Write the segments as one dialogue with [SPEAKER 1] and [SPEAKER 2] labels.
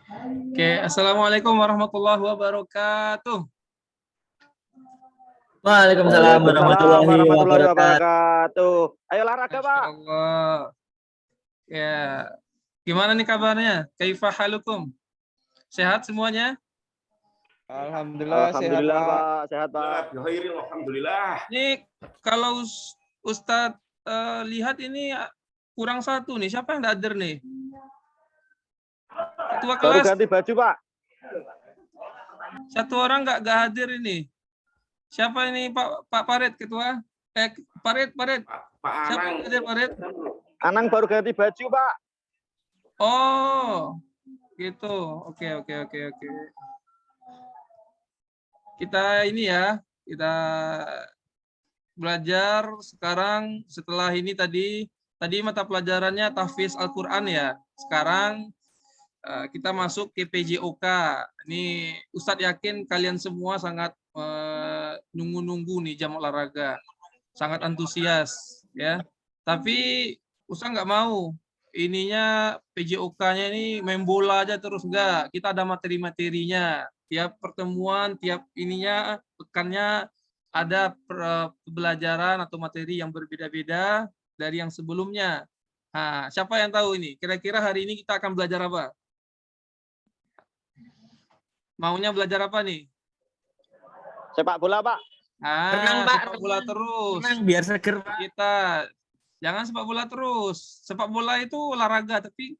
[SPEAKER 1] Oke, Assalamualaikum warahmatullahi wabarakatuh.
[SPEAKER 2] Waalaikumsalam
[SPEAKER 3] Waalaikumsalam
[SPEAKER 2] warahmatullahi
[SPEAKER 3] warahmatullahi
[SPEAKER 2] wabarakatuh.
[SPEAKER 3] wabarakatuh. Ayo olahraga,
[SPEAKER 1] Masya
[SPEAKER 3] Pak.
[SPEAKER 1] Allah. Ya, gimana nih kabarnya? Kaifa halukum? Sehat semuanya?
[SPEAKER 4] Alhamdulillah sehat
[SPEAKER 3] Alhamdulillah,
[SPEAKER 4] Pak.
[SPEAKER 3] Pak. Sehat, Pak.
[SPEAKER 5] Alhamdulillah.
[SPEAKER 1] Ini kalau Ustadz lihat ini kurang satu nih. Siapa yang nggak hadir nih? Ketua
[SPEAKER 3] Baru
[SPEAKER 1] kelas,
[SPEAKER 3] ganti baju, Pak.
[SPEAKER 1] satu orang nggak hadir ini. Siapa ini Pak Parit ketua? Parit.
[SPEAKER 5] Pak
[SPEAKER 1] Siapa
[SPEAKER 5] Anang.
[SPEAKER 1] yang hadir Parit?
[SPEAKER 3] Anang baru ganti baju, Pak.
[SPEAKER 1] Oh, gitu. Oke. Kita ini ya, kita belajar sekarang setelah ini tadi mata pelajarannya tahfiz Al-Qur'an ya. Sekarang kita masuk ke PJOK. Ini Ustadz yakin kalian semua sangat nunggu-nunggu nih jam olahraga. Sangat antusias ya. Tapi Ustadz nggak mau ininya PJOK-nya ini main bola aja terus, enggak. Kita ada materi-materinya. Tiap pertemuan, tiap ininya pekannya ada pembelajaran atau materi yang berbeda-beda dari yang sebelumnya. Nah, siapa yang tahu ini? Kira-kira hari ini kita akan belajar apa? Maunya belajar apa nih?
[SPEAKER 3] Sepak bola, Pak.
[SPEAKER 2] Renang, Pak.
[SPEAKER 1] Sepak bola terus.
[SPEAKER 2] Renang biar seger, Pak.
[SPEAKER 1] Kita jangan sepak bola terus. Sepak bola itu olahraga, tapi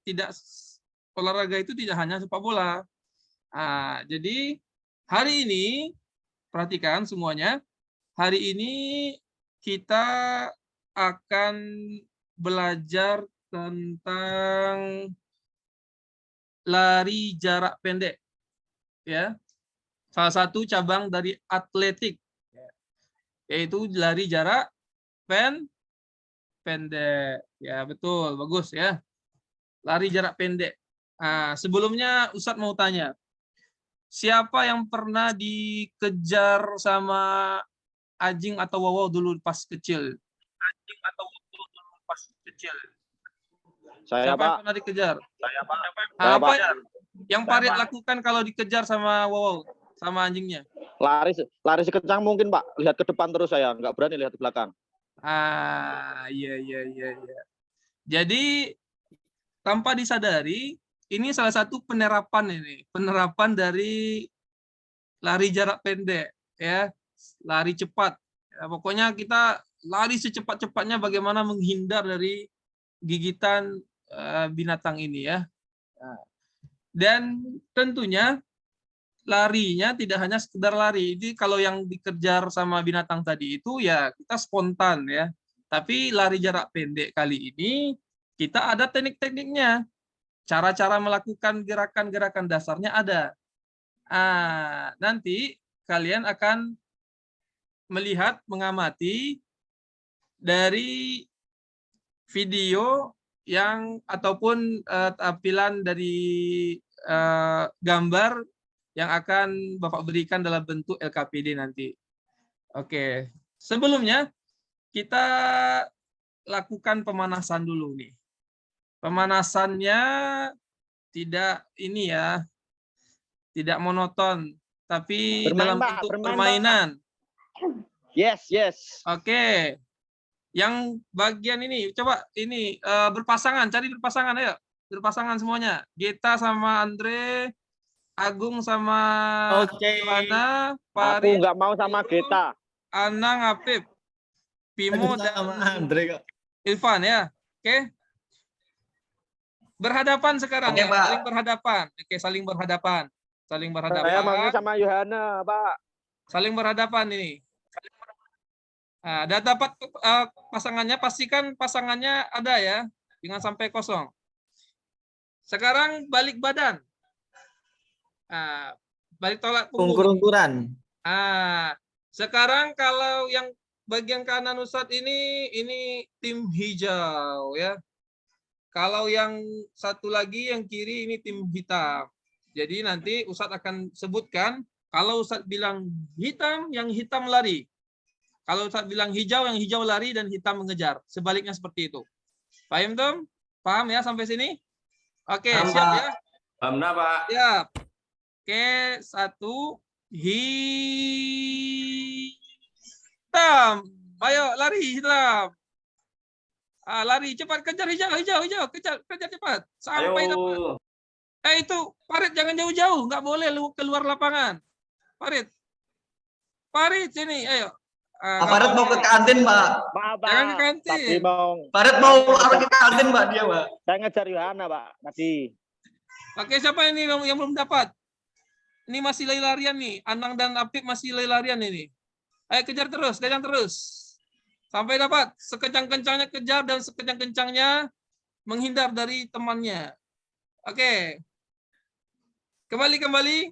[SPEAKER 1] olahraga itu tidak hanya sepak bola. Nah, jadi hari ini perhatikan semuanya. Hari ini kita akan belajar tentang lari jarak pendek. Ya. Salah satu cabang dari atletik, yaitu lari jarak pendek. Ya, betul, bagus ya. Lari jarak pendek. Nah, sebelumnya Ustadz mau tanya, siapa yang pernah dikejar sama anjing atau wawau dulu pas kecil? Anjing atau wawau dulu pas kecil?
[SPEAKER 3] Saya,
[SPEAKER 1] Siapa
[SPEAKER 3] Pak.
[SPEAKER 1] yang pernah dikejar?
[SPEAKER 3] Saya, Pak.
[SPEAKER 1] Apa yang Farid lakukan kalau dikejar sama wawau, sama anjingnya?
[SPEAKER 3] Lari sekencang mungkin, Pak. Lihat ke depan terus saya. Nggak berani lihat ke belakang.
[SPEAKER 1] Iya. Jadi tanpa disadari, ini salah satu penerapan dari lari jarak pendek, ya, lari cepat. Ya, pokoknya kita lari secepat-cepatnya bagaimana menghindar dari gigitan binatang ini ya. Dan tentunya larinya tidak hanya sekedar lari. Jadi kalau yang dikejar sama binatang tadi itu ya kita spontan ya. Tapi lari jarak pendek kali ini kita ada teknik-tekniknya. Cara-cara melakukan gerakan-gerakan dasarnya ada. Nanti kalian akan melihat, mengamati dari video yang ataupun tampilan dari gambar yang akan Bapak berikan dalam bentuk LKPD nanti. Oke, sebelumnya kita lakukan pemanasan dulu nih. Pemanasannya tidak ini ya, tidak monoton, tapi dalam bentuk permainan.
[SPEAKER 3] Yes.
[SPEAKER 1] Oke. Yang bagian ini, coba ini berpasangan, cari berpasangan ayo. Berpasangan semuanya. Gita sama Andre, Agung sama Johanna,
[SPEAKER 3] Aku nggak mau sama Gita.
[SPEAKER 1] Anang, Apip, Pimo dan
[SPEAKER 2] Andre kok.
[SPEAKER 1] Irfan ya. Oke. Berhadapan sekarang ya, saling berhadapan. Oke, saling berhadapan.
[SPEAKER 3] Saya maunya sama Yohana, Pak.
[SPEAKER 1] Saling berhadapan ini. Nah, dan dapat pasangannya, pastikan pasangannya ada ya, jangan sampai kosong. Sekarang balik badan. Balik tolak punggung.
[SPEAKER 2] Ukur-ukuran.
[SPEAKER 1] Sekarang kalau yang bagian kanan Ustadz ini tim hijau ya. Kalau yang satu lagi yang kiri ini tim hitam. Jadi nanti Ustadz akan sebutkan, kalau Ustadz bilang hitam, yang hitam lari. Kalau Ustadz bilang hijau, yang hijau lari dan hitam mengejar. Sebaliknya seperti itu. Paham, Tom? Paham ya sampai sini? Oke, siap ya?
[SPEAKER 5] Alhamdulillah, Pak.
[SPEAKER 1] Siap. Oke, 1. Hitam. Ayo, lari, hitam. Lari, cepat, kejar hijau, kejar cepat. Sampai dapat.
[SPEAKER 5] Ayo.
[SPEAKER 1] Itu, Farid jangan jauh-jauh, nggak boleh lu keluar lapangan. Farid, sini, ayo.
[SPEAKER 2] Pak Farid mau ke kantin, Pak.
[SPEAKER 3] Maaf, Pak.
[SPEAKER 1] Jangan ke kantin.
[SPEAKER 3] Tadi mau
[SPEAKER 2] Farid mau ke kantin, Pak, dia, Pak.
[SPEAKER 3] saya ngejar Yohana, Pak. Tadi.
[SPEAKER 1] Oke, siapa ini yang belum dapat? Ini masih lari-larian nih. Anang dan Apip masih lari-larian ini. Ayo kejar terus. Sampai dapat. Sekencang-kencangnya kejar dan sekencang-kencangnya menghindar dari temannya. Oke. Kembali.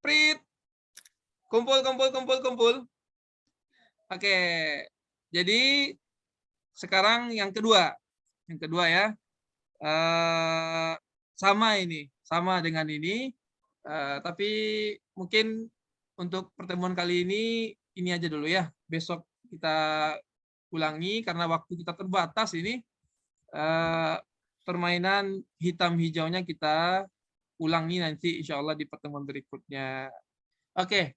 [SPEAKER 1] Prit. Kumpul. Oke. Jadi sekarang yang kedua. Yang kedua ya. Sama dengan ini. Tapi mungkin untuk pertemuan kali ini aja dulu ya. Besok kita ulangi karena waktu kita terbatas ini. Permainan hitam hijaunya kita ulangi nanti insya Allah di pertemuan berikutnya. Oke.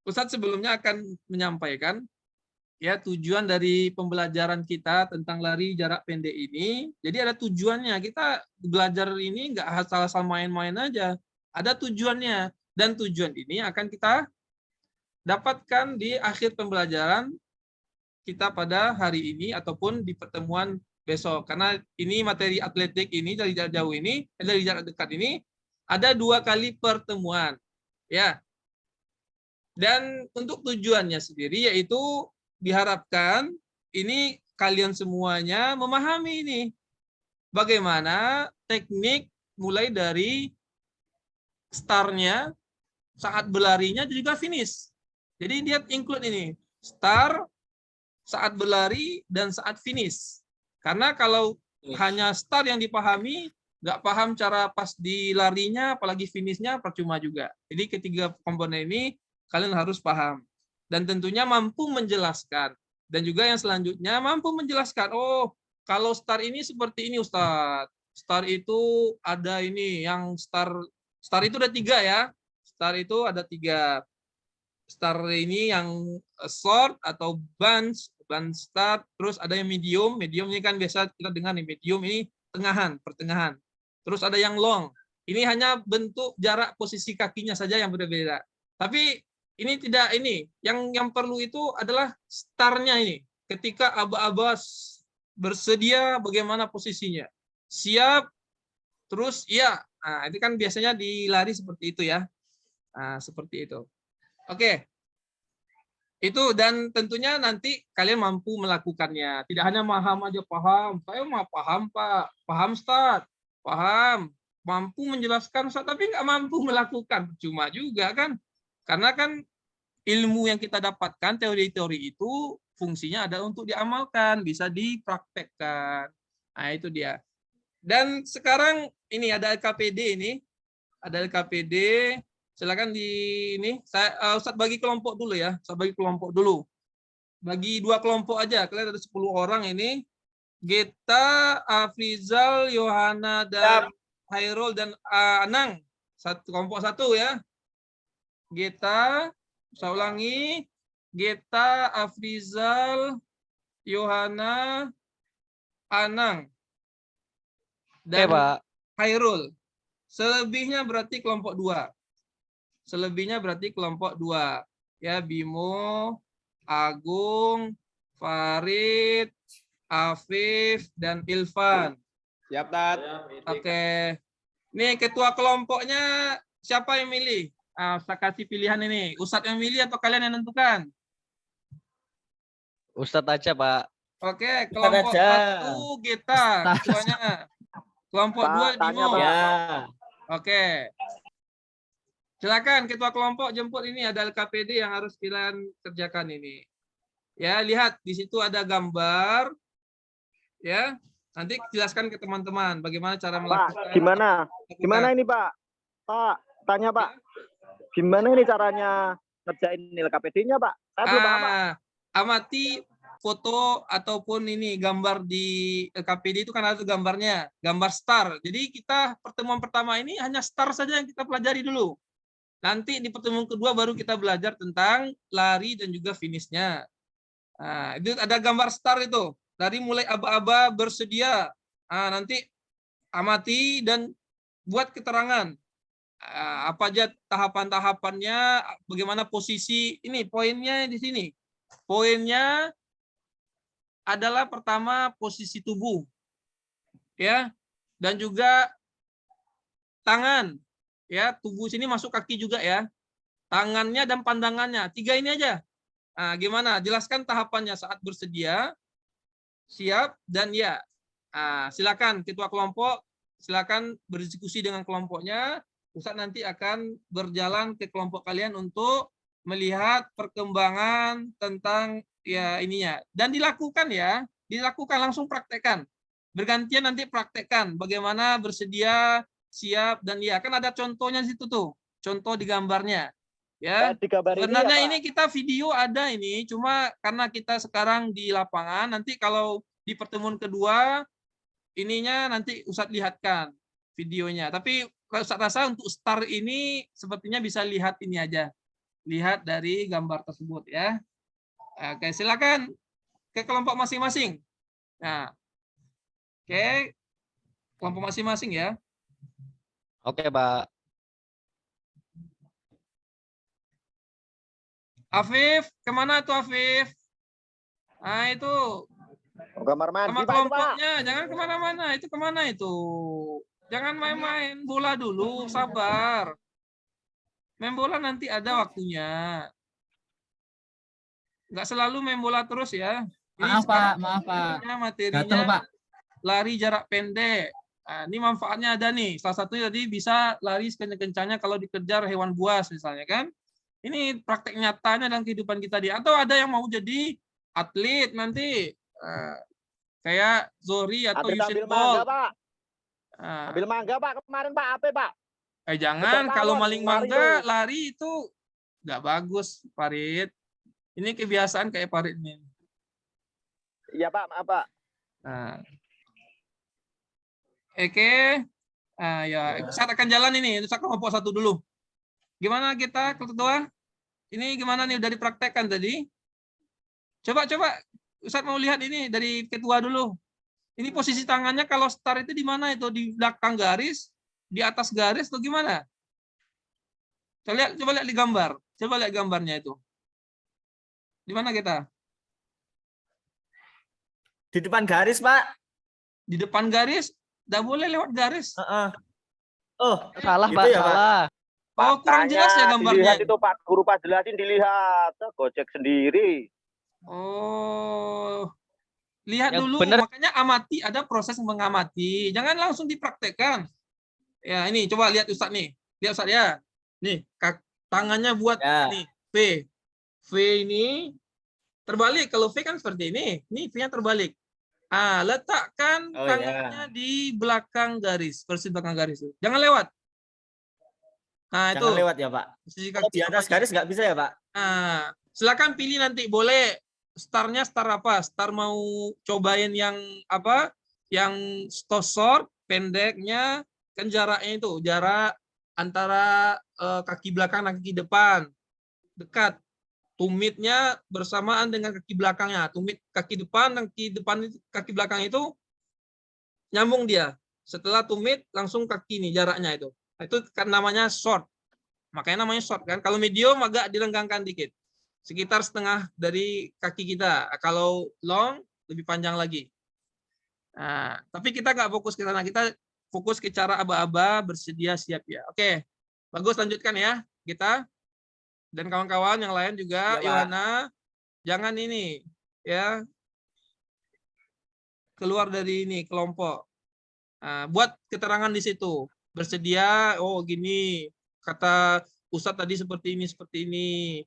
[SPEAKER 1] Ustadz sebelumnya akan menyampaikan ya tujuan dari pembelajaran kita tentang lari jarak pendek ini. Jadi ada tujuannya. Kita belajar ini nggak asal-asal main-main aja. Ada tujuannya, dan tujuan ini akan kita dapatkan di akhir pembelajaran kita pada hari ini ataupun di pertemuan besok. Karena ini materi atletik ini dari jarak jauh ini, dari jarak dekat ini ada 2 kali pertemuan, ya. Dan untuk tujuannya sendiri yaitu diharapkan ini kalian semuanya memahami ini bagaimana teknik mulai dari startnya, saat berlarinya juga finish. Jadi dia include ini, start, saat berlari, dan saat finish. Karena kalau hanya start yang dipahami, nggak paham cara pas di larinya, apalagi finishnya, percuma juga. Jadi ketiga komponen ini kalian harus paham. Dan tentunya mampu menjelaskan. Dan juga yang selanjutnya mampu menjelaskan, oh kalau start ini seperti ini Ustadz. Start itu ada ini, yang Star itu ada 3 ya. Star itu ada 3. Star ini yang short atau bunch start. Terus ada yang medium. Medium ini kan biasa kita dengar nih. Medium ini pertengahan. Terus ada yang long. Ini hanya bentuk jarak posisi kakinya saja yang berbeda. Tapi ini tidak ini. Yang perlu itu adalah startnya ini. Ketika aba-aba bersedia bagaimana posisinya. Siap. Terus iya. Nah, itu kan biasanya di lari seperti itu ya. Nah, seperti itu. Oke. Itu dan tentunya nanti kalian mampu melakukannya. Tidak hanya paham aja paham. Saya mah paham, Pak. Paham, Ustaz. Paham. Mampu menjelaskan, Ustaz, tapi nggak mampu melakukan. Cuma juga kan. Karena kan ilmu yang kita dapatkan, teori-teori itu fungsinya ada untuk diamalkan, bisa dipraktekkan. Nah, itu dia. Dan sekarang ini ada LKPD ini. Ada LKPD. Silakan di ini. Ustadz bagi kelompok dulu ya. Ustadz bagi kelompok dulu. Bagi 2 kelompok aja. Kalian ada 10 orang ini. Geta, Afrizal, Yohana, dan Hairul, dan Anang. Kelompok 1 ya. Geta. Saya ulangi. Geta, Afrizal, Yohana, Anang. Dan Hairul. Selebihnya berarti kelompok 2. Ya, Bimo, Agung, Farid, Afif, dan Ilvan.
[SPEAKER 4] Siap, Tat.
[SPEAKER 1] Oke. Nih ketua kelompoknya siapa yang milih? Saya kasih pilihan ini. Ustadz yang milih atau kalian yang nentukan?
[SPEAKER 2] Ustadz aja, Pak.
[SPEAKER 1] Oke, kelompok 1 Geta ketuanya. Kelompok 2 Bimo.
[SPEAKER 2] Ya.
[SPEAKER 1] Oke. Silakan ketua kelompok jemput ini, ada LKPD yang harus kalian kerjakan ini. Ya, lihat di situ ada gambar. Ya. Nanti jelaskan ke teman-teman bagaimana cara melakukan.
[SPEAKER 3] Pak, gimana ini, Pak? Pak, tanya, Pak. Gimana ini caranya ngerjain LKPD-nya, Pak? Saya belum paham, Pak.
[SPEAKER 1] Amati foto ataupun ini gambar di LKPD itu kan ada gambarnya, gambar star. Jadi kita pertemuan pertama ini hanya star saja yang kita pelajari dulu. Nanti di pertemuan kedua baru kita belajar tentang lari dan juga finishnya. Nah, itu ada gambar star itu. Dari mulai aba-aba bersedia. Nah, nanti amati dan buat keterangan. Apa aja tahapan-tahapannya, bagaimana posisi ini, poinnya di sini. Poinnya adalah pertama posisi tubuh, ya, dan juga tangan, ya, tubuh sini masuk kaki juga ya, tangannya dan pandangannya, 3 ini aja. Nah, gimana? Jelaskan tahapannya saat bersedia, siap, dan ya. Nah, silakan ketua kelompok, silakan berdiskusi dengan kelompoknya. Ustadz nanti akan berjalan ke kelompok kalian untuk melihat perkembangan tentang ya ininya, dan dilakukan ya, dilakukan langsung praktekkan, bergantian nanti praktekkan bagaimana bersedia, siap, dan ya kan ada contohnya di situ tuh, contoh di gambarnya ya.
[SPEAKER 3] Di gambar ini
[SPEAKER 1] Sebenarnya
[SPEAKER 3] ya, Pak?
[SPEAKER 1] ini kita video ada ini, cuma karena kita sekarang di lapangan, nanti kalau di pertemuan kedua ininya nanti Ustadz lihatkan videonya, tapi Ustadz rasa untuk start ini sepertinya bisa lihat ini aja, lihat dari gambar tersebut ya. Oke, silakan ke kelompok masing-masing. Nah, oke, kelompok masing-masing ya.
[SPEAKER 2] Oke, Pak.
[SPEAKER 1] Afif, kemana tuh Afif? Nah itu,
[SPEAKER 3] Kamar mandi,
[SPEAKER 1] sama
[SPEAKER 3] Pak, itu, Pak.
[SPEAKER 1] kelompoknya, jangan kemana-mana. Itu kemana itu? Jangan main-main bola dulu, sabar. Main bola nanti ada waktunya. Nggak selalu main bola terus ya. Ini
[SPEAKER 6] Maaf Pak,
[SPEAKER 1] sekarang
[SPEAKER 6] maaf Pak.
[SPEAKER 1] materinya
[SPEAKER 6] Gatel Pak.
[SPEAKER 1] lari jarak pendek. Nah, ini manfaatnya ada nih. Salah satunya tadi bisa lari sekencang-kencangnya kalau dikejar hewan buas misalnya kan. Ini praktek nyatanya dalam kehidupan kita dia. Atau ada yang mau jadi atlet nanti kayak Zohri atau
[SPEAKER 3] Atlet
[SPEAKER 1] Usain
[SPEAKER 3] ambil mangga,
[SPEAKER 1] Bolt.
[SPEAKER 3] Pak.
[SPEAKER 1] Nah,
[SPEAKER 3] Ambil mangga, Pak, kemarin, Pak. Apa, Pak?
[SPEAKER 1] jangan
[SPEAKER 3] Kejar
[SPEAKER 1] kalau
[SPEAKER 3] tawon,
[SPEAKER 1] maling
[SPEAKER 3] lari
[SPEAKER 1] mangga
[SPEAKER 3] tuh.
[SPEAKER 1] lari itu nggak bagus, Farid. Ini kebiasaan kayak Farid nih.
[SPEAKER 3] Iya, Pak, maaf, Pak.
[SPEAKER 1] Nah. Oke. Ya, saya akan jalan ini. Saya kelompok satu dulu. Gimana kita, ketua? Ini gimana nih, udah dipraktekkan tadi? Coba. Ustaz mau lihat ini dari ketua dulu. Ini posisi tangannya kalau start itu di mana itu? Di belakang garis, di atas garis atau gimana? Coba lihat di gambar. Coba lihat gambarnya itu. Di mana kita?
[SPEAKER 2] Di depan garis, Pak.
[SPEAKER 1] Di depan garis? Nggak boleh lewat garis.
[SPEAKER 2] Oh,
[SPEAKER 6] Salah
[SPEAKER 2] gitu
[SPEAKER 6] Pak,
[SPEAKER 2] ya, Pak?
[SPEAKER 6] salah.
[SPEAKER 1] Oh, kurang jelas ya gambarnya.
[SPEAKER 3] Dilihat itu, Pak. Guru Pak jelasin, dilihat. Gojek sendiri.
[SPEAKER 1] Oh, lihat
[SPEAKER 6] Yang
[SPEAKER 1] dulu.
[SPEAKER 6] bener.
[SPEAKER 1] Makanya amati, ada proses mengamati. Jangan langsung dipraktekkan. Ya, ini coba lihat Ustadz nih. Lihat Ustadz ya. Nih, tangannya buat
[SPEAKER 2] Ya.
[SPEAKER 1] nih V. V ini terbalik. Kalau V kan seperti ini. Ini V-nya terbalik. Letakkan
[SPEAKER 2] Oh,
[SPEAKER 1] tangannya di belakang garis, persis belakang garis. Jangan lewat. Nah, itu.
[SPEAKER 2] Jangan lewat ya, Pak.
[SPEAKER 1] Posisi
[SPEAKER 2] Kalau di atas garis nggak bisa ya, Pak?
[SPEAKER 1] Nah, silakan pilih nanti, boleh startnya star apa? Star mau cobain yang apa? Yang short, pendeknya, kan jaraknya itu jarak antara kaki belakang dan kaki depan dekat. Tumitnya bersamaan dengan kaki belakangnya. Tumit kaki depan dan kaki belakang itu nyambung dia. Setelah tumit langsung kaki nih jaraknya itu. Itu kan namanya short. Makanya namanya short kan. Kalau medium agak dilenggangkan dikit. Sekitar setengah dari kaki kita. Kalau long lebih panjang lagi. Nah, tapi kita nggak fokus ke sana. Kita fokus ke cara aba-aba bersedia siap ya. Oke. Bagus, lanjutkan ya kita. Dan kawan-kawan yang lain juga,
[SPEAKER 2] Ya,
[SPEAKER 1] Yohana, jangan ini ya keluar dari ini kelompok. Nah, buat keterangan di situ. Bersedia, oh gini, kata Ustadz tadi seperti ini.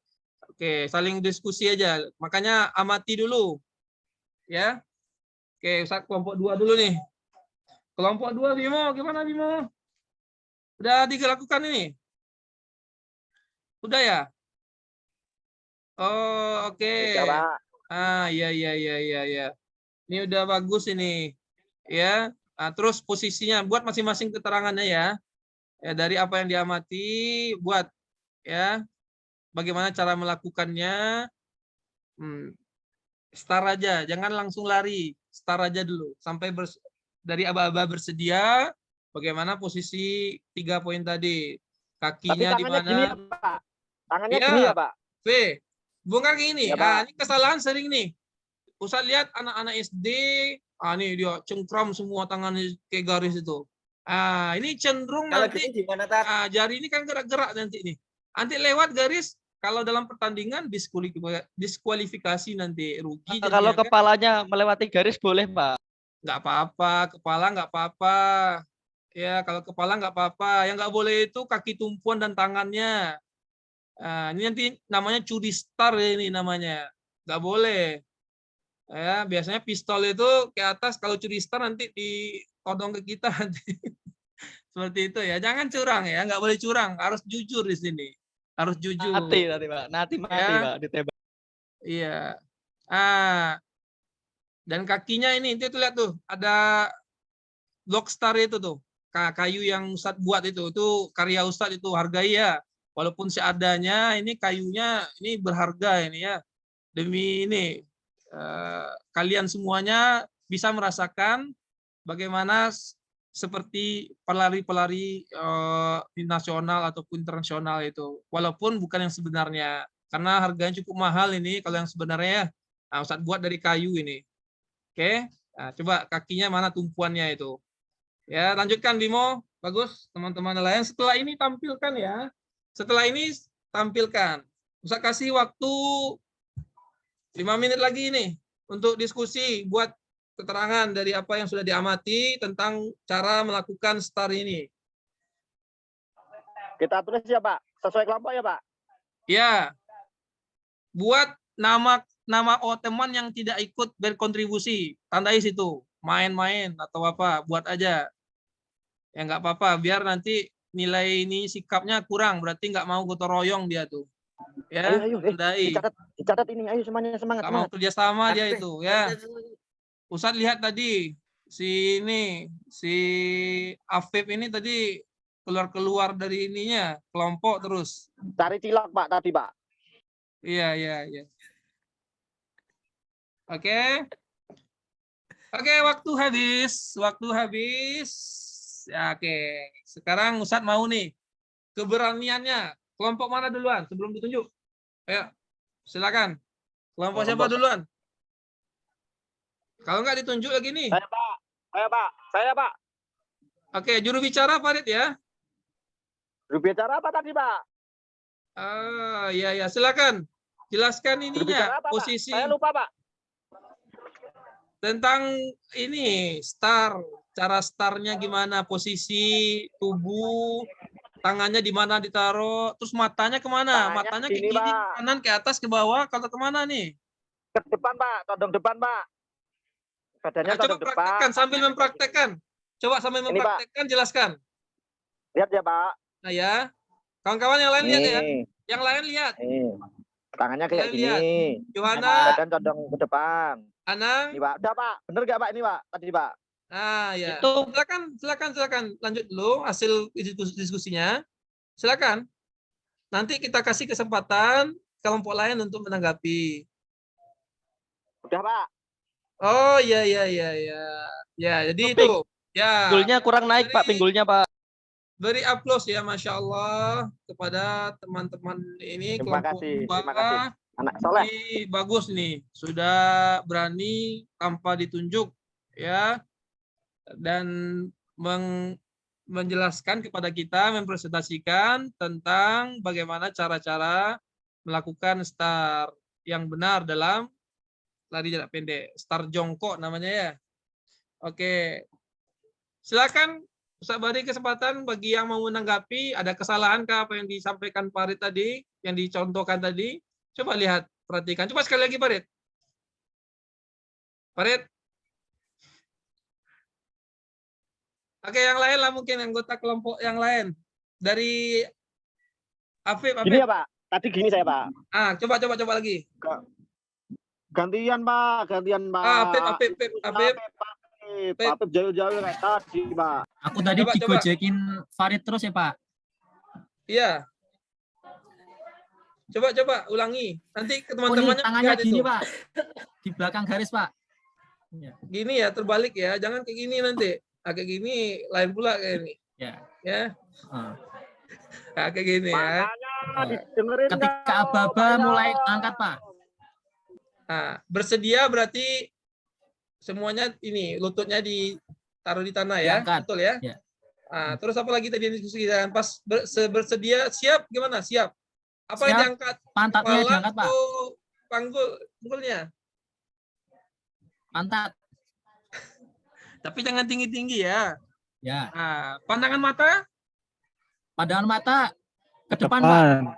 [SPEAKER 1] Oke, saling diskusi aja. Makanya amati dulu. Ya. Oke, Ustadz kelompok 2 dulu nih. Kelompok 2 Bimo, gimana Bimo? Udah dilakukan ini? Udah ya? Oh, oke.
[SPEAKER 3] Ya, Pak.
[SPEAKER 1] Iya, iya, iya, iya, iya. Ini udah bagus ini. Ya. Terus posisinya buat masing-masing keterangannya ya. Ya, dari apa yang diamati buat ya. Bagaimana cara melakukannya? Start aja, jangan langsung lari. Start aja dulu sampai dari aba-aba bersedia. Bagaimana posisi 3 poin tadi?
[SPEAKER 3] Tapi
[SPEAKER 1] Kakinya di
[SPEAKER 3] tangannya gini
[SPEAKER 1] mana?
[SPEAKER 3] ya, Pak. Tangannya
[SPEAKER 1] Ya,
[SPEAKER 3] gini ya, Pak.
[SPEAKER 1] V. Bukan gini.
[SPEAKER 3] Ya, Pak.
[SPEAKER 1] Ini kesalahan sering nih. Ustaz lihat anak-anak SD, nih dia cengkram semua tangannya kayak garis itu. Ini cenderung
[SPEAKER 2] Kalau
[SPEAKER 1] nanti
[SPEAKER 2] gini gimana, Tat?
[SPEAKER 1] jari ini kan gerak-gerak nanti nih. Nanti lewat garis, kalau dalam pertandingan diskualifikasi nanti rugi
[SPEAKER 4] Kalau
[SPEAKER 1] jadinya kan.
[SPEAKER 4] kepalanya melewati garis boleh, Pak.
[SPEAKER 1] Nggak apa-apa, kepala nggak apa-apa. Ya, kalau kepala nggak apa-apa. Yang nggak boleh itu kaki tumpuan dan tangannya. Ini nanti namanya curi star ini namanya. Nggak boleh. Ya, biasanya pistol itu ke atas, kalau curi star nanti ditodong ke kita nanti. Seperti itu ya. Jangan curang ya, nggak boleh curang. Harus jujur di sini. Harus jujur.
[SPEAKER 4] Mati nanti, Pak. Nanti mati,
[SPEAKER 1] Ya.
[SPEAKER 4] Pak, ditembak.
[SPEAKER 1] Iya. Dan kakinya ini itu lihat tuh, ada block star itu tuh. Kayu yang Ustadz buat itu karya Ustadz itu, hargai ya. Walaupun seadanya, ini kayunya ini berharga ini ya. Demi ini kalian semuanya bisa merasakan bagaimana seperti pelari-pelari nasional ataupun internasional itu. Walaupun bukan yang sebenarnya. Karena harganya cukup mahal ini kalau yang sebenarnya. Ustadz buat dari kayu ini. Oke. Coba kakinya mana tumpuannya itu. Ya, lanjutkan Bimo. Bagus, teman-teman lain. Setelah ini tampilkan ya. Setelah ini tampilkan. Ustadz kasih waktu 5 menit lagi ini untuk diskusi, buat keterangan dari apa yang sudah diamati tentang cara melakukan STAR ini.
[SPEAKER 3] Kita tulis ya, Pak. Sesuai kelompok ya, Pak.
[SPEAKER 1] Ya. Buat nama teman yang tidak ikut berkontribusi, tandai situ. Main-main atau apa, buat aja. Ya nggak apa-apa, biar nanti nilai ini sikapnya kurang, berarti nggak mau gotong royong dia tuh. Ya,
[SPEAKER 3] Ayo,
[SPEAKER 1] tandai.
[SPEAKER 3] dicatat ini. Ayo semuanya semangat.
[SPEAKER 1] Nggak mau kerjasama dia itu, ya. Ustadz lihat tadi si Afif ini tadi keluar dari ininya kelompok terus.
[SPEAKER 3] Cari cilok, Pak, tadi, Pak.
[SPEAKER 1] Iya. Oke, waktu habis. Ya, oke. Sekarang Ustadz mau nih keberaniannya. Kelompok mana duluan sebelum ditunjuk? Ayo, silakan. Kelompok siapa duluan? Kalau nggak ditunjuk lagi nih.
[SPEAKER 3] Saya, Pak.
[SPEAKER 1] Oke, juru bicara Farid ya.
[SPEAKER 3] Juru bicara apa tadi, Pak?
[SPEAKER 1] Ya, silakan. Jelaskan ininya,
[SPEAKER 3] Apa,
[SPEAKER 1] posisi.
[SPEAKER 3] Pak? Saya lupa, Pak.
[SPEAKER 1] Tentang ini, STAR. Cara STAR-nya gimana, posisi tubuh, tangannya di mana ditaruh, terus matanya kemana? Matanya ke kiri, ke kanan, ke atas, ke bawah, kalau kemana nih?
[SPEAKER 3] Ke depan, Pak. Todong depan, Pak. Badannya
[SPEAKER 1] coba
[SPEAKER 3] todong
[SPEAKER 1] praktekkan,
[SPEAKER 3] depan.
[SPEAKER 1] sambil mempraktekkan. Coba sambil mempraktekkan, jelaskan.
[SPEAKER 3] Lihat ya, Pak.
[SPEAKER 1] Nah ya, kawan-kawan yang lain lihat ya. Yang lain lihat.
[SPEAKER 3] Tangannya kayak gini.
[SPEAKER 1] Yohana.
[SPEAKER 3] Badan condong ke depan.
[SPEAKER 1] Anang.
[SPEAKER 3] Ini, Pak. Udah, Pak. Bener nggak, Pak? Ini, Pak. Tadi, Pak.
[SPEAKER 1] Ya. Silakan. Lanjut dulu hasil diskusinya. Silakan. Nanti kita kasih kesempatan kelompok lain untuk menanggapi.
[SPEAKER 3] Udah, Pak.
[SPEAKER 1] Oh, iya. Ya, jadi itu. Ya.
[SPEAKER 4] Pinggulnya kurang naik, Pak. Pinggulnya, Pak.
[SPEAKER 1] Beri aplaus ya, Masya Allah, kepada teman-teman ini.
[SPEAKER 3] Terima kasih. Anak soleh.
[SPEAKER 1] Ini bagus nih, sudah berani tanpa ditunjuk ya, dan menjelaskan kepada kita, mempresentasikan tentang bagaimana cara-cara melakukan STAR yang benar dalam lari jarak pendek. STAR jongkok namanya ya. Oke, silakan Ustaz beri kesempatan bagi yang mau menanggapi. Ada kesalahan kah apa yang disampaikan Farid tadi, yang dicontohkan tadi? Coba lihat, perhatikan. Coba sekali lagi Farid. Oke, yang lain lah mungkin anggota kelompok yang lain. Dari Afif.
[SPEAKER 3] Gini ya, Pak. Tadi gini saya, Pak.
[SPEAKER 1] Coba lagi.
[SPEAKER 3] Gantian Pak, gantian Pak.
[SPEAKER 1] Apip, Apip, Apip.
[SPEAKER 3] Apip jauh-jauh kayak tadi Pak.
[SPEAKER 6] Aku tadi
[SPEAKER 1] Coba.
[SPEAKER 6] digojekin Farid terus ya Pak.
[SPEAKER 1] Iya. Coba ulangi. Nanti ke
[SPEAKER 6] Oh ini
[SPEAKER 1] teman-temannya
[SPEAKER 6] tangannya
[SPEAKER 1] lihat
[SPEAKER 6] gini
[SPEAKER 1] itu.
[SPEAKER 6] Pak. Di belakang garis Pak.
[SPEAKER 1] Gini ya, terbalik ya. Jangan kayak gini nanti. Kayak gini lain pula kayak ini.
[SPEAKER 6] Ya.
[SPEAKER 1] Ya.
[SPEAKER 6] Ah.
[SPEAKER 1] Kayak gini ya.
[SPEAKER 3] Makanya didengerin
[SPEAKER 6] Ketika aba-aba mulai angkat Pak.
[SPEAKER 1] Nah, bersedia berarti semuanya ini lututnya ditaruh di tanah ya.
[SPEAKER 6] Diangkat.
[SPEAKER 1] Betul ya?
[SPEAKER 6] Ya.
[SPEAKER 1] Nah, terus apa lagi tadi yang diskusikan? Pas bersedia, siap gimana? Siap. Apa yang
[SPEAKER 6] Siap.
[SPEAKER 1] diangkat?
[SPEAKER 6] Pantatnya
[SPEAKER 1] Kepala
[SPEAKER 6] diangkat Pak.
[SPEAKER 1] atau panggulnya?
[SPEAKER 6] Pantat.
[SPEAKER 1] Tapi jangan tinggi-tinggi ya.
[SPEAKER 6] Ya.
[SPEAKER 1] Nah, pandangan mata?
[SPEAKER 6] Pandangan mata ke depan Pak.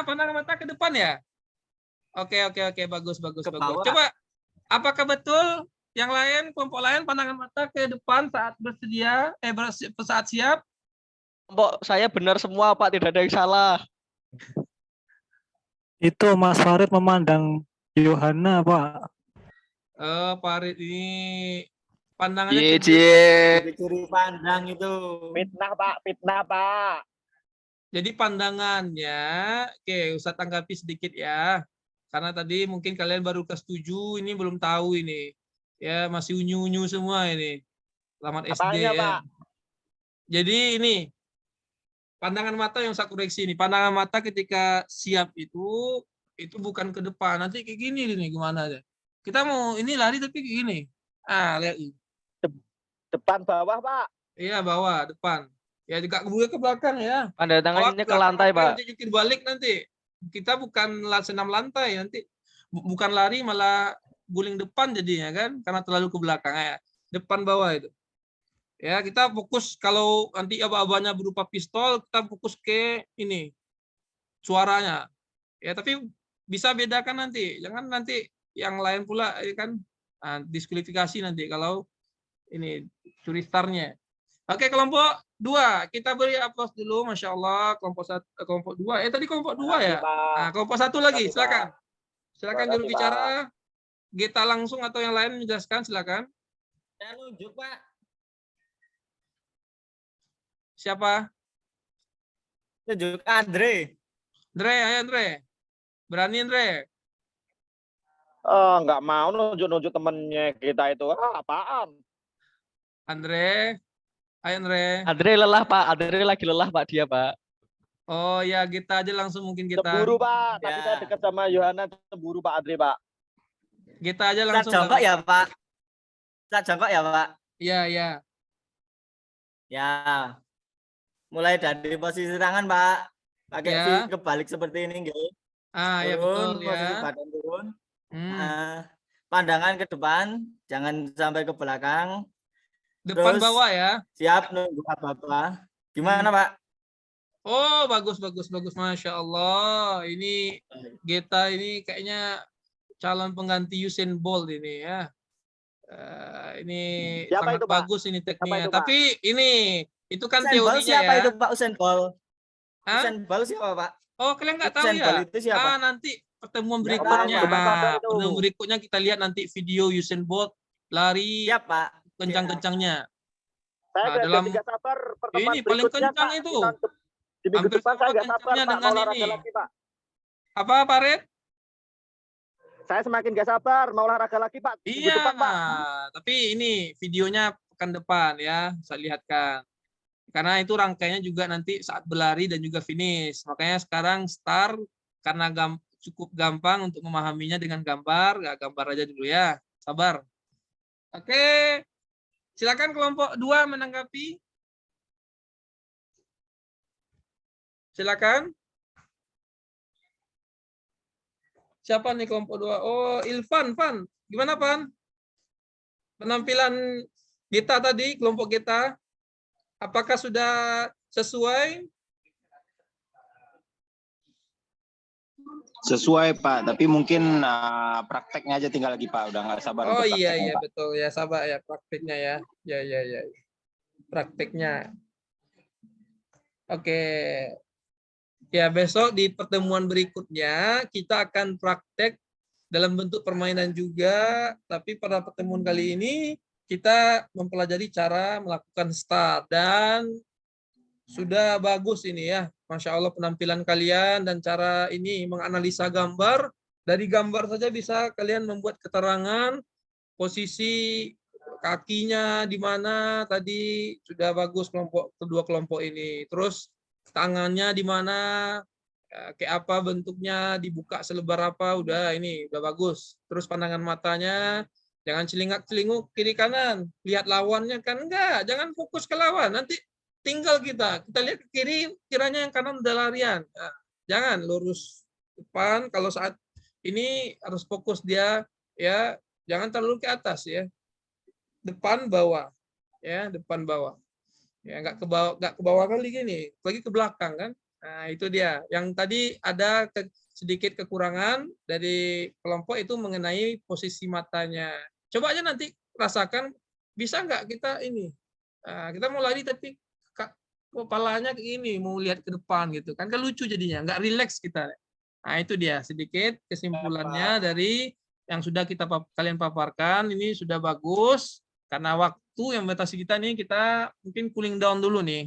[SPEAKER 1] Pandangan mata ke depan ya? Oke, bagus.
[SPEAKER 2] Ke bawah.
[SPEAKER 1] Coba, apakah betul yang lain, kelompok lain pandangan mata ke depan saat bersedia, saat siap?
[SPEAKER 4] Kelompok saya benar semua Pak, tidak ada yang salah.
[SPEAKER 7] Itu Mas Farid memandang Yohana, Pak.
[SPEAKER 1] Farid ini pandangannya
[SPEAKER 4] Cie,
[SPEAKER 1] ke-
[SPEAKER 4] cie.
[SPEAKER 2] Curi pandang itu.
[SPEAKER 3] Fitnah Pak.
[SPEAKER 1] Jadi pandangannya, oke, Ustadz tanggapi sedikit ya. Karena tadi mungkin kalian baru kelas 7, ini belum tahu ini. Ya, masih unyu-unyu semua ini. Selamat SD
[SPEAKER 3] Apanya,
[SPEAKER 1] ya.
[SPEAKER 3] Pak?
[SPEAKER 1] Jadi ini, pandangan mata yang saya koreksi ini. Pandangan mata ketika siap itu bukan ke depan. Nanti kayak gini nih, gimana aja. Kita mau ini lari tapi kayak gini. Lihat ini.
[SPEAKER 3] Depan bawah Pak.
[SPEAKER 1] Iya, bawah, depan. Ya, juga ke belakang ya.
[SPEAKER 4] Pandangannya ke lantai Pak.
[SPEAKER 1] Nanti jungkir balik nanti. Kita bukan senam lantai nanti. Bukan lari malah guling depan jadinya kan. Karena terlalu ke belakang ya. Depan bawah itu. Ya, kita fokus kalau nanti aba-abanya berupa pistol, kita fokus ke ini. Suaranya. Ya, tapi bisa bedakan nanti. Jangan nanti yang lain pula ya kan diskualifikasi nanti kalau ini curi starnya. Oke, kelompok 2. Kita beri aplaus dulu, Masya Allah. Kelompok 2. Tadi kelompok 2 ya? Nah, kelompok 1 lagi, silakan. Silakan juru bicara. Kita langsung atau yang lain menjelaskan, silakan.
[SPEAKER 2] Saya nunjuk Pak.
[SPEAKER 1] Siapa?
[SPEAKER 2] Nunjuk Andre.
[SPEAKER 1] Andre, ayo Andre. Berani Andre.
[SPEAKER 3] Nggak mau nunjuk-nunjuk temennya kita itu. Apaan?
[SPEAKER 1] Andre. Ayo Andre.
[SPEAKER 4] Andre lelah Pak, Andre lagi lelah Pak dia Pak.
[SPEAKER 1] Oh ya, kita aja langsung mungkin kita.
[SPEAKER 3] Cemburu Pak. Tadi
[SPEAKER 2] Ya.
[SPEAKER 3] saya dekat sama Yohana, cemburu Pak Andre Pak.
[SPEAKER 1] Kita aja
[SPEAKER 2] Kita
[SPEAKER 1] langsung.
[SPEAKER 2] jongkok ya Pak. Kita jongkok ya Pak.
[SPEAKER 1] Iya, iya.
[SPEAKER 2] Ya. Mulai dari posisi tangan Pak. Pakai
[SPEAKER 1] Ya.
[SPEAKER 2] V kebalik seperti ini nggih.
[SPEAKER 1] Ya
[SPEAKER 2] Turun,
[SPEAKER 1] betul
[SPEAKER 2] posisi
[SPEAKER 1] ya.
[SPEAKER 2] badan turun.
[SPEAKER 1] Hmm.
[SPEAKER 2] Pandangan ke depan, jangan sampai ke belakang.
[SPEAKER 1] Depan
[SPEAKER 2] Terus-
[SPEAKER 1] bawah ya.
[SPEAKER 2] Siap nunggu apa-apa. Gimana Pak?
[SPEAKER 1] Oh, bagus. Masya Allah. Ini Geta ini kayaknya calon pengganti Usain Bolt ini ya. Ini
[SPEAKER 3] Siapa
[SPEAKER 1] sangat
[SPEAKER 3] itu, Pak?
[SPEAKER 1] bagus ini tekniknya.
[SPEAKER 3] itu, Pak?
[SPEAKER 1] Tapi ini itu kan
[SPEAKER 2] Usain Bolt
[SPEAKER 1] teorinya
[SPEAKER 2] siapa
[SPEAKER 1] ya.
[SPEAKER 2] itu Pak Usain Bolt?
[SPEAKER 1] Hah?
[SPEAKER 2] Usain Bolt siapa Pak?
[SPEAKER 1] Oh, kalian nggak tahu
[SPEAKER 2] Usain
[SPEAKER 1] ya?
[SPEAKER 2] Bolt itu siapa?
[SPEAKER 1] Nanti pertemuan
[SPEAKER 2] Nggak
[SPEAKER 1] berikutnya.
[SPEAKER 2] tahu,
[SPEAKER 3] Pak.
[SPEAKER 1] Pertemuan berikutnya kita lihat nanti video Usain Bolt lari
[SPEAKER 2] Siap Pak.
[SPEAKER 1] kencang-kencangnya.
[SPEAKER 3] Saya
[SPEAKER 1] Nah, dalam-
[SPEAKER 3] nggak sabar pertemuan
[SPEAKER 1] Ini paling
[SPEAKER 3] berikutnya,
[SPEAKER 1] kencang
[SPEAKER 3] Pak.
[SPEAKER 1] itu.
[SPEAKER 3] Di minggu
[SPEAKER 1] Hampir
[SPEAKER 3] depan
[SPEAKER 1] sama
[SPEAKER 3] saya nggak sabar
[SPEAKER 1] kencangnya
[SPEAKER 3] Pak.
[SPEAKER 1] dengan
[SPEAKER 3] Mau olahraga
[SPEAKER 1] ini.
[SPEAKER 3] lagi Pak.
[SPEAKER 1] Apa, Pak Red?
[SPEAKER 3] Saya semakin nggak sabar mau olahraga lagi Pak. Minggu
[SPEAKER 1] Iya,
[SPEAKER 3] depan, Pak.
[SPEAKER 1] tapi ini videonya pekan depan ya, saya lihatkan. Karena itu rangkaiannya juga nanti saat berlari dan juga finish. Makanya sekarang start karena cukup gampang untuk memahaminya dengan gambar. Gambar aja dulu ya, sabar. Oke, silakan kelompok 2 menanggapi. Silakan. Siapa nih kelompok 2? Oh, Ilvan, Van. Gimana, Van? Penampilan kita tadi, kelompok kita, apakah sudah sesuai?
[SPEAKER 8] Sesuai Pak, tapi mungkin prakteknya aja tinggal lagi Pak, udah nggak sabar.
[SPEAKER 1] Oh
[SPEAKER 8] untuk
[SPEAKER 1] iya,
[SPEAKER 8] prakteknya,
[SPEAKER 1] iya
[SPEAKER 8] Pak.
[SPEAKER 1] betul ya, sabar ya prakteknya ya. Ya. Prakteknya. Oke. Ya, besok di pertemuan berikutnya kita akan praktek dalam bentuk permainan juga, tapi pada pertemuan kali ini kita mempelajari cara melakukan start dan sudah bagus ini ya. Masya Allah penampilan kalian dan cara ini menganalisa gambar. Dari gambar saja bisa kalian membuat keterangan posisi kakinya di mana tadi sudah bagus kedua kelompok ini. Terus tangannya di mana, kayak apa bentuknya, dibuka selebar apa, udah ini udah bagus. Terus pandangan matanya jangan celingak-celinguk kiri kanan, lihat lawannya kan enggak, jangan fokus ke lawan. Nanti tinggal kita lihat ke kiri, kiranya yang kanan udah larian. Nah, jangan lurus depan, kalau saat ini harus fokus dia ya, jangan terlalu ke atas ya. Depan bawah ya, depan bawah. Ya enggak ke bawah kali gini, lagi ke belakang kan. Nah, itu dia. Yang tadi ada sedikit kekurangan dari kelompok itu mengenai posisi matanya. Coba aja nanti rasakan, bisa nggak kita ini. Nah, kita mau lari tapi kepalanya ke ini, mau lihat ke depan gitu. Kan lucu jadinya, nggak rileks kita. Nah, itu dia sedikit kesimpulannya dari yang sudah kalian paparkan. Ini sudah bagus. Karena waktu yang batasi kita nih, kita mungkin cooling down dulu nih.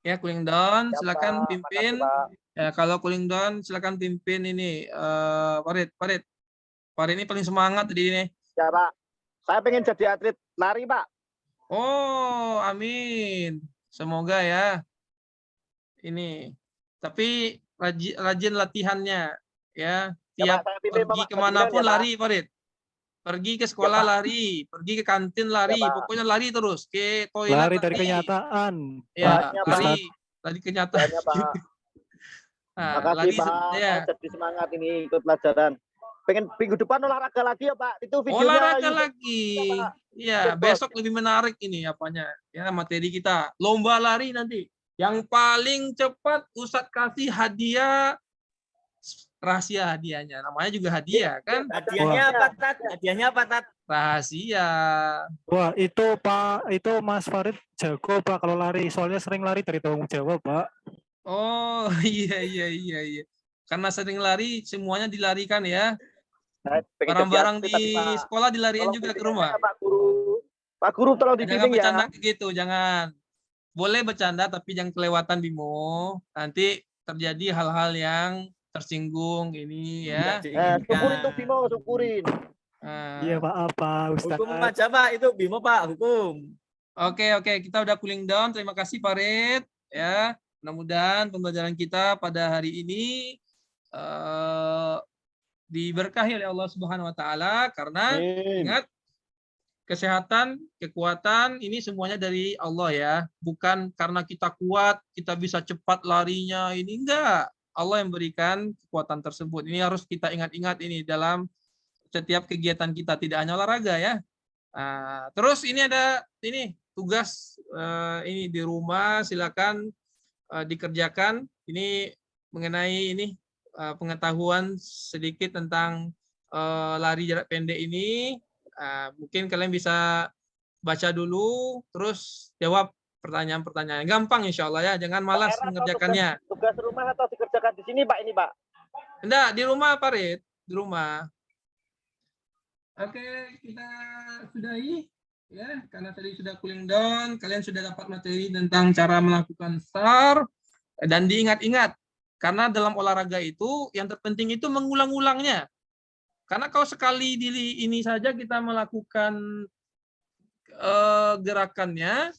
[SPEAKER 1] Ya, cooling down, silakan pimpin. Ya, kalau cooling down silakan pimpin ini Farid. Farid ini paling semangat tadi ini.
[SPEAKER 3] Ya Pak, saya pengen jadi atlet lari Pak.
[SPEAKER 1] Oh, amin. Semoga ya. Ini. Tapi rajin latihannya ya. Tiap pergi kemanapun lari Farid. Pergi ke sekolah lari, pergi ke kantin lari, pokoknya lari terus. Ke toilet
[SPEAKER 7] Lari dari kenyataan.
[SPEAKER 1] Ya,
[SPEAKER 3] Pak.
[SPEAKER 1] lari dari kenyataan.
[SPEAKER 3] Pak.
[SPEAKER 1] Nah,
[SPEAKER 3] Makasih
[SPEAKER 1] lari
[SPEAKER 3] Pak,
[SPEAKER 1] ya.
[SPEAKER 3] jadi semangat ini ikut pelajaran. Pengen minggu depan olahraga lagi ya Pak. Itu videonya.
[SPEAKER 1] Olahraga lagi. Iya, besok lebih menarik ini apanya. Ya, materi kita. Lomba lari nanti. Yang paling cepat Ustadz kasih hadiah, rahasia hadiahnya. Namanya juga hadiah kan?
[SPEAKER 2] Hadiahnya apa, Tat? Hadiahnya apa, Tat?
[SPEAKER 1] Rahasia.
[SPEAKER 7] Wah, itu Pak, itu Mas Farid jago Pak kalau lari. Soalnya sering lari dari tanggung jawab Pak.
[SPEAKER 1] Oh, iya. Karena sering lari, semuanya dilarikan ya. Barang-barang di sekolah dilariin juga ke rumah.
[SPEAKER 3] Pak Guru tolong
[SPEAKER 1] Jangan
[SPEAKER 3] dibimbing
[SPEAKER 1] bercanda
[SPEAKER 3] ya.
[SPEAKER 1] gitu, jangan. Boleh bercanda tapi jangan kelewatan Bimo. Nanti terjadi hal-hal yang tersinggung ini ya.
[SPEAKER 3] Syukurin tuh Bimo, syukurin.
[SPEAKER 1] Nah,
[SPEAKER 7] Iya Pak, apa Ustaz?
[SPEAKER 2] Hukum aja, Pak. Itu Bimo, Pak. Hukum.
[SPEAKER 1] Oke, kita udah cooling down. Terima kasih Farid ya. Mudah-mudahan pembelajaran kita pada hari ini diberkahi oleh Allah Subhanahu wa taala karena ingat kesehatan, kekuatan ini semuanya dari Allah ya. Bukan karena kita kuat, kita bisa cepat larinya. Ini enggak. Allah yang berikan kekuatan tersebut. Ini harus kita ingat-ingat ini dalam setiap kegiatan kita, tidak hanya olahraga ya. Nah, terus ini ada ini tugas ini di rumah, silakan dikerjakan. Ini mengenai ini pengetahuan sedikit tentang lari jarak pendek ini. Mungkin kalian bisa baca dulu, terus jawab pertanyaan-pertanyaan. Gampang insya Allah ya, jangan malas mengerjakannya.
[SPEAKER 3] Tugas rumah atau dikerjakan di sini Pak ini Pak?
[SPEAKER 1] Enggak, di rumah Farid, di rumah. Oke, kita sudahi ya, karena tadi sudah cooling down, kalian sudah dapat materi tentang cara melakukan STAR dan diingat-ingat karena dalam olahraga itu yang terpenting itu mengulang-ulangnya. Karena kalau sekali di ini saja kita melakukan gerakannya,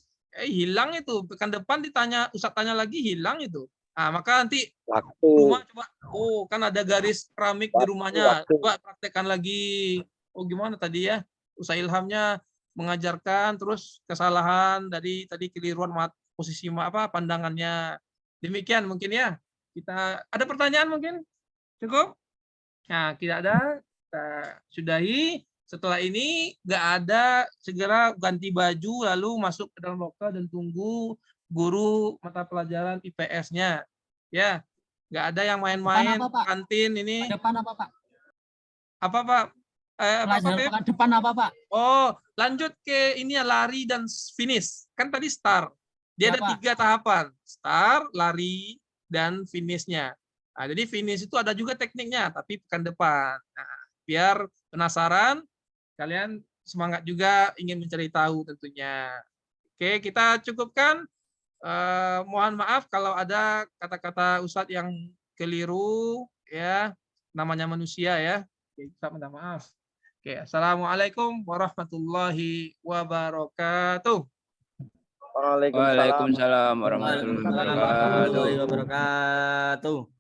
[SPEAKER 1] hilang itu. Pekan depan ditanya, Ustaz tanya lagi, hilang itu. Nah, maka nanti rumah coba, kan ada garis keramik di rumahnya. Coba praktekkan lagi. Gimana tadi ya? Ustaz Ilhamnya mengajarkan, terus kesalahan dari tadi keliruan posisi pandangannya. Demikian mungkin ya. Kita ada pertanyaan mungkin? Cukup? Nah, tidak ada. Kita sudahi. Setelah ini nggak ada, segera ganti baju lalu masuk ke dalam loker dan tunggu guru mata pelajaran IPS-nya. Ya, nggak ada yang main-main kantin ini.
[SPEAKER 6] Depan apa Pak?
[SPEAKER 1] Apa Pak?
[SPEAKER 6] Pelajaran depan apa Pak?
[SPEAKER 1] Oh, lanjut ke ini ya, lari dan finish. Kan tadi start. Dia ada 3 tahapan. Start, lari, dan finish-nya. Nah, jadi finish itu ada juga tekniknya, tapi pekan depan. Nah, biar penasaran, kalian semangat juga ingin mencari tahu tentunya. Oke, kita cukupkan. Mohon maaf kalau ada kata-kata Ustadz yang keliru, ya, namanya manusia ya. Oke, kita minta maaf. Oke, assalamualaikum warahmatullahi wabarakatuh.
[SPEAKER 3] Waalaikumsalam.
[SPEAKER 9] Waalaikumsalam warahmatullahi wabarakatuh.
[SPEAKER 2] Warahmatullahi wabarakatuh.